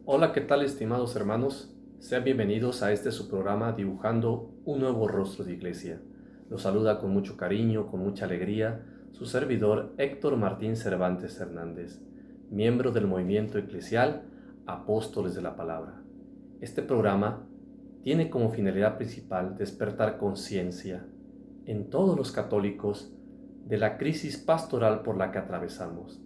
Hola, ¿qué tal, estimados hermanos? Sean bienvenidos a este su programa Dibujando un nuevo rostro de iglesia. Los saluda con mucho cariño, con mucha alegría, su servidor Héctor Martín Cervantes Hernández, miembro del movimiento eclesial Apóstoles de la Palabra. Este programa tiene como finalidad principal despertar conciencia en todos los católicos de la crisis pastoral por la que atravesamos,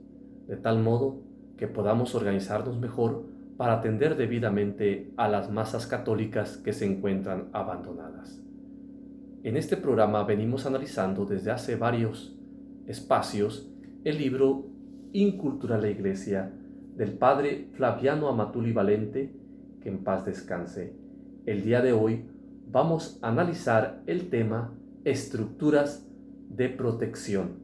de tal modo que podamos organizarnos mejor para atender debidamente a las masas católicas que se encuentran abandonadas. En este programa venimos analizando desde hace varios espacios el libro Incultura a la Iglesia del padre Flaviano Amatuli Valente, que en paz descanse. El día de hoy vamos a analizar el tema estructuras de protección.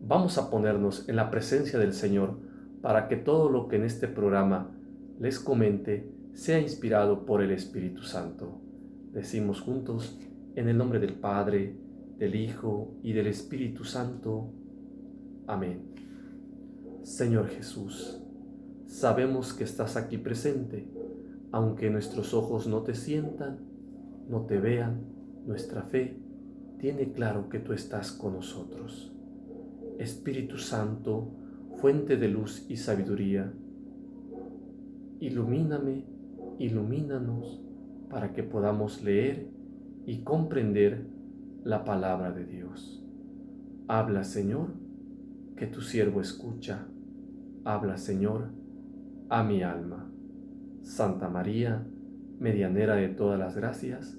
Vamos a ponernos en la presencia del Señor para que todo lo que en este programa les comente sea inspirado por el Espíritu Santo. Decimos juntos, en el nombre del Padre, del Hijo y del Espíritu Santo. Amén. Señor Jesús, sabemos que estás aquí presente, aunque nuestros ojos no te sientan, no te vean, nuestra fe tiene claro que tú estás con nosotros. Espíritu Santo, fuente de luz y sabiduría, ilumíname, ilumínanos para que podamos leer y comprender la palabra de Dios. Habla, Señor, que tu siervo escucha. Habla, Señor, a mi alma. Santa María, medianera de todas las gracias,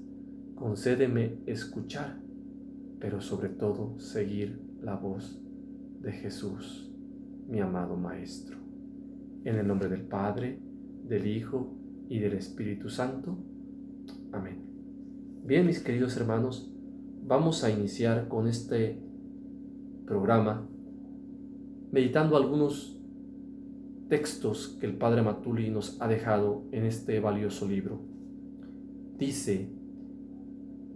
concédeme escuchar, pero sobre todo seguir la voz de Jesús, mi amado Maestro. En el nombre del Padre, del Hijo y del Espíritu Santo. Amén. Bien, mis queridos hermanos, vamos a iniciar con este programa meditando algunos textos que el Padre Amatuli nos ha dejado en este valioso libro. Dice: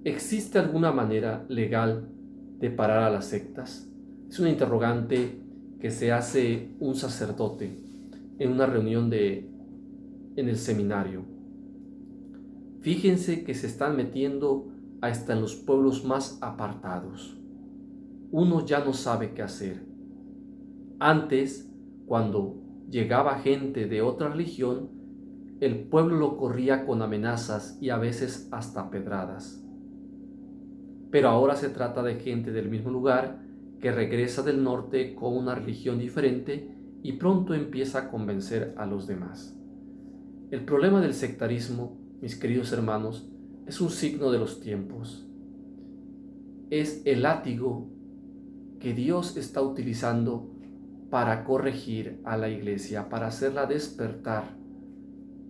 ¿existe alguna manera legal de parar a las sectas? Es una interrogante que se hace un sacerdote en una reunión en el seminario. Fíjense que se están metiendo hasta en los pueblos más apartados. Uno ya no sabe qué hacer. Antes, cuando llegaba gente de otra religión, el pueblo lo corría con amenazas y a veces hasta pedradas. Pero ahora se trata de gente del mismo lugar que regresa del norte con una religión diferente y pronto empieza a convencer a los demás. El problema del sectarismo, mis queridos hermanos, es un signo de los tiempos. Es el látigo que Dios está utilizando para corregir a la iglesia, para hacerla despertar.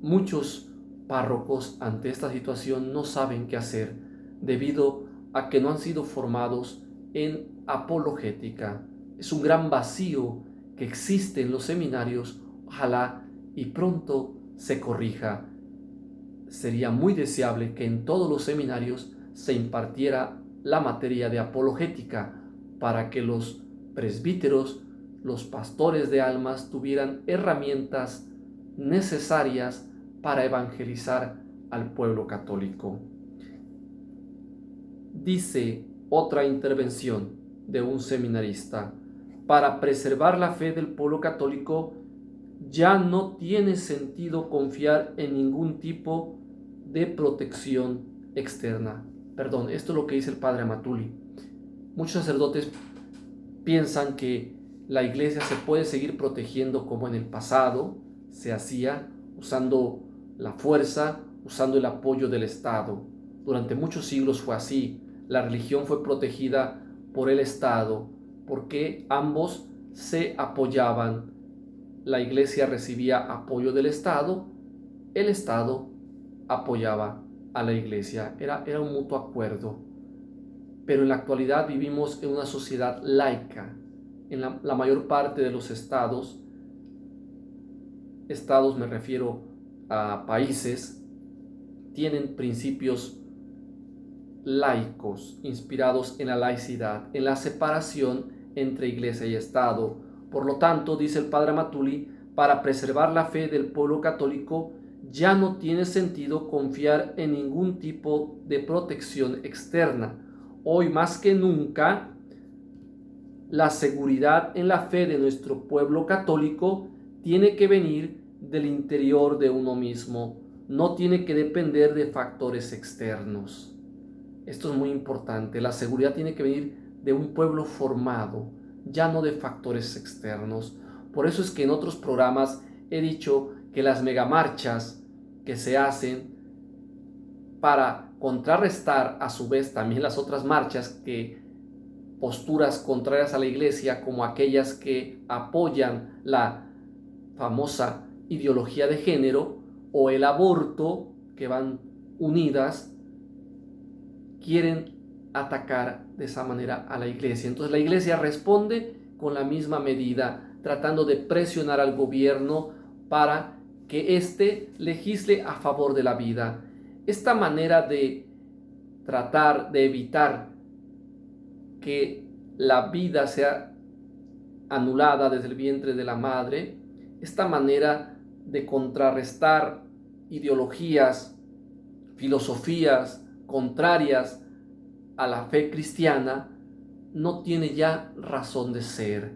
Muchos párrocos ante esta situación no saben qué hacer debido a que no han sido formados en apologética. Es un gran vacío que existe en los seminarios. Ojalá y pronto se corrija. Sería muy deseable que en todos los seminarios se impartiera la materia de apologética para que los presbíteros, los pastores de almas tuvieran herramientas necesarias para evangelizar al pueblo católico. Dice otra intervención de un seminarista: para preservar la fe del pueblo católico ya no tiene sentido confiar en ningún tipo de protección externa. Perdón, esto es lo que dice el padre Amatuli. Muchos sacerdotes piensan que la iglesia se puede seguir protegiendo como en el pasado se hacía, usando la fuerza, usando el apoyo del Estado. Durante muchos siglos fue así. La religión fue protegida por el Estado porque ambos se apoyaban. La iglesia recibía apoyo del Estado, el Estado apoyaba a la iglesia. Era un mutuo acuerdo. Pero en la actualidad vivimos en una sociedad laica. En la mayor parte de los estados me refiero a países, tienen principios laicos inspirados en la laicidad, en la separación entre iglesia y Estado. Por lo tanto, dice el padre Amatuli, para preservar la fe del pueblo católico, ya no tiene sentido confiar en ningún tipo de protección externa. Hoy más que nunca, la seguridad en la fe de nuestro pueblo católico tiene que venir del interior de uno mismo, no tiene que depender de factores externos. Esto es muy importante, la seguridad tiene que venir de un pueblo formado, ya no de factores externos. Por eso es que en otros programas he dicho que las megamarchas que se hacen para contrarrestar a su vez también las otras marchas, que posturas contrarias a la iglesia, como aquellas que apoyan la famosa ideología de género o el aborto, que van unidas, quieren atacar de esa manera a la iglesia. Entonces la iglesia responde con la misma medida, tratando de presionar al gobierno para que éste legisle a favor de la vida. Esta manera de tratar de evitar que la vida sea anulada desde el vientre de la madre, esta manera de contrarrestar ideologías, filosofías contrarias a la fe cristiana, no tiene ya razón de ser.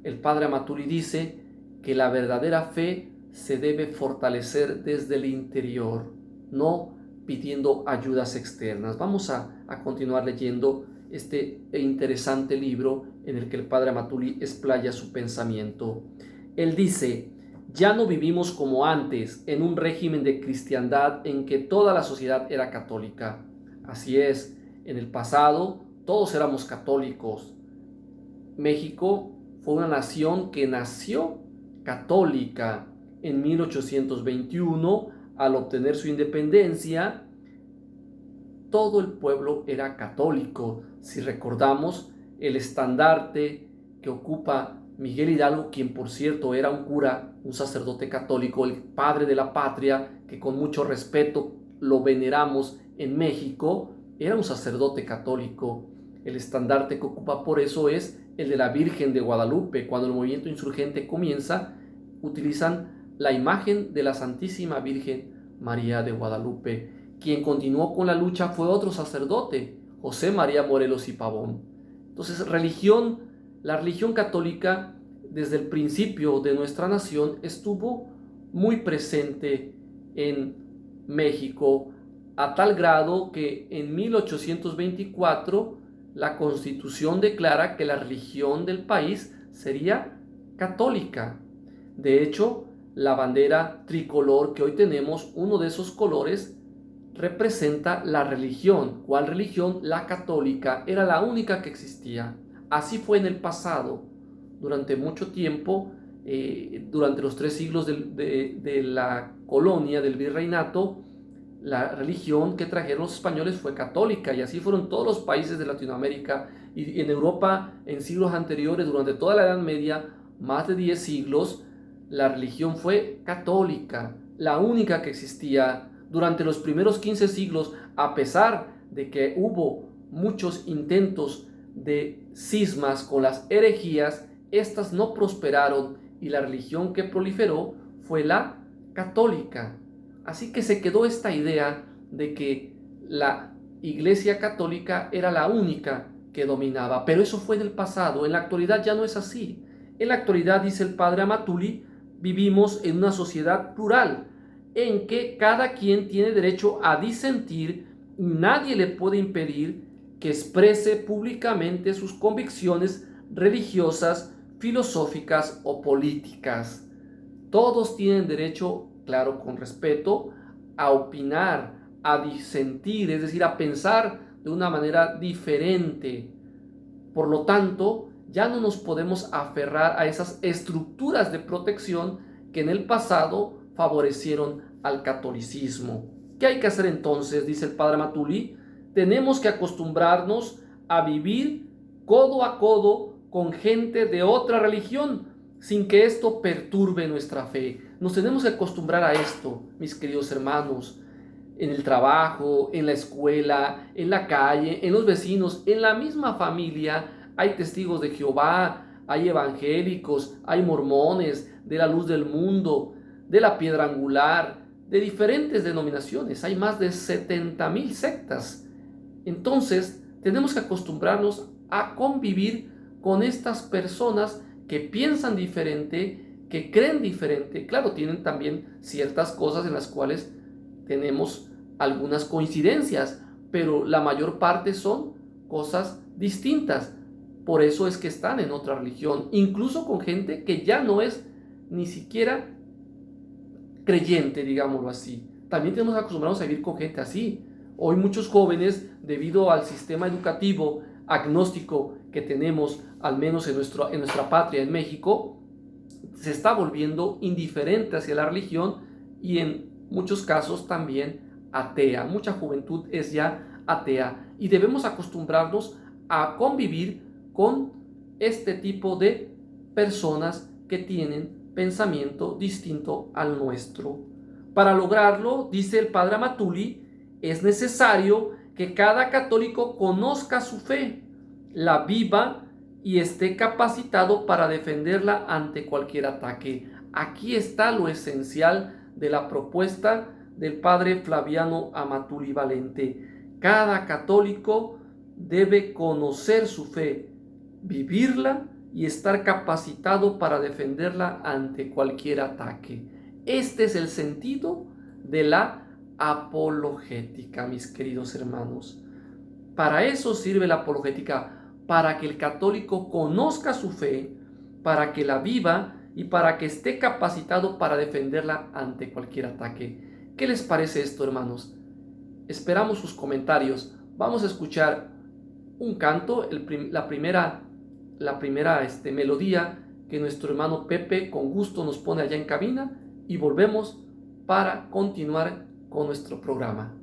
El padre Amatuli dice que la verdadera fe se debe fortalecer desde el interior, no pidiendo ayudas externas. Vamos a continuar leyendo este interesante libro en el que el padre Amatuli explaya su pensamiento. Él dice: ya no vivimos como antes, en un régimen de cristiandad en que toda la sociedad era católica. Así es, en el pasado todos éramos católicos. México fue una nación que nació católica. En 1821, al obtener su independencia, todo el pueblo era católico. Si recordamos, el estandarte que ocupa Miguel Hidalgo, quien por cierto era un cura, un sacerdote católico, el padre de la patria, que con mucho respeto lo veneramos en México, era un sacerdote católico. El estandarte que ocupa por eso es el de la Virgen de Guadalupe. Cuando el movimiento insurgente comienza, utilizan la imagen de la Santísima Virgen María de Guadalupe. Quien continuó con la lucha fue otro sacerdote, José María Morelos y Pavón. Entonces, la religión católica desde el principio de nuestra nación estuvo muy presente en México, a tal grado que en 1824 la Constitución declara que la religión del país sería católica. De hecho, la bandera tricolor que hoy tenemos, uno de esos colores, representa la religión. ¿Cuál religión? La católica. Era la única que existía. Así fue en el pasado. Durante mucho tiempo, durante los 3 siglos de la colonia, del virreinato, la religión que trajeron los españoles fue católica, y así fueron todos los países de Latinoamérica. Y en Europa, en siglos anteriores, durante toda la Edad Media, más de 10 siglos, la religión fue católica, la única que existía. Durante los primeros 15 siglos, a pesar de que hubo muchos intentos de cismas con las herejías, estas no prosperaron y la religión que proliferó fue la católica. Así que se quedó esta idea de que la Iglesia católica era la única que dominaba, pero eso fue en el pasado. En la actualidad ya no es así. En la actualidad, dice el padre Amatuli, vivimos en una sociedad plural, en que cada quien tiene derecho a disentir y nadie le puede impedir que exprese públicamente sus convicciones religiosas, filosóficas o políticas. Todos tienen derecho, claro, con respeto, a opinar, a disentir, es decir, a pensar de una manera diferente. Por lo tanto, ya no nos podemos aferrar a esas estructuras de protección que en el pasado favorecieron al catolicismo. ¿Qué hay que hacer entonces? Dice el padre Amatuli. Tenemos que acostumbrarnos a vivir codo a codo con gente de otra religión, sin que esto perturbe nuestra fe. Nos tenemos que acostumbrar a esto, mis queridos hermanos, en el trabajo, en la escuela, en la calle, en los vecinos, en la misma familia. Hay testigos de Jehová, hay evangélicos, hay mormones, de la Luz del Mundo, de la Piedra Angular, de diferentes denominaciones. Hay más de 70,000 sectas. Entonces, tenemos que acostumbrarnos a convivir con estas personas que piensan diferente, que creen diferente. Claro, tienen también ciertas cosas en las cuales tenemos algunas coincidencias, pero la mayor parte son cosas distintas. Por eso es que están en otra religión, incluso con gente que ya no es ni siquiera creyente, digámoslo así. También tenemos que acostumbrarnos a vivir con gente así. Hoy muchos jóvenes, debido al sistema educativo agnóstico que tenemos, al menos en nuestra patria, en México, se está volviendo indiferente hacia la religión y en muchos casos también atea. Mucha juventud es ya atea y debemos acostumbrarnos a convivir con este tipo de personas que tienen pensamiento distinto al nuestro. Para lograrlo, dice el padre Amatuli, es necesario que cada católico conozca su fe, la viva y esté capacitado para defenderla ante cualquier ataque. Aquí está lo esencial de la propuesta del padre Flaviano Amatuli Valente. Cada católico debe conocer su fe, vivirla y estar capacitado para defenderla ante cualquier ataque. Este es el sentido de la apologética, mis queridos hermanos. Para eso sirve la apologética, para que el católico conozca su fe, para que la viva y para que esté capacitado para defenderla ante cualquier ataque. ¿Qué les parece esto, hermanos? Esperamos sus comentarios. Vamos a escuchar un canto, la primera melodía que nuestro hermano Pepe con gusto nos pone allá en cabina y volvemos para continuar con nuestro programa.